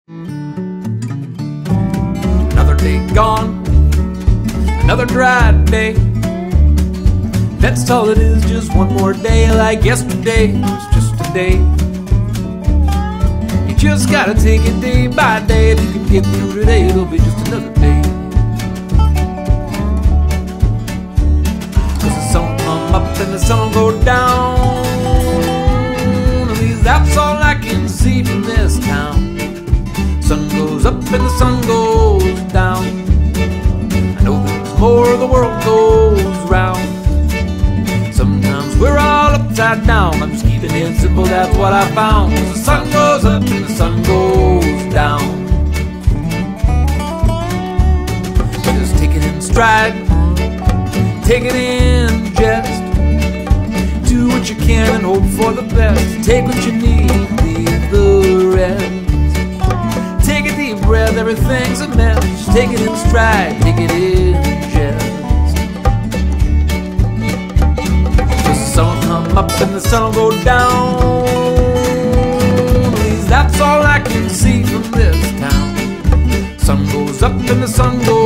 Another day gone, another dry day. That's all it is, just one more day. Like yesterday was just a day. You just gotta take it day by day. If you can get through today, it'll be just another day. Cause the sun will come up and the sun will go down. At least that's all I can see from this town. Sun goes up and the sun goes down. I know there's more, the world goes round. Sometimes we're all upside down. I'm just keeping it simple, that's what I found. The sun goes up and the sun goes down. Just take it in stride, take it in jest. Do what you can and hope for the best. Take what you need, leave the rest. Take a deep breath, everything's a mess. Just take it in stride, take it in jest. The sun will come up and the sun will go down. At least that's all I can see from this town. Sun goes up and the sun goes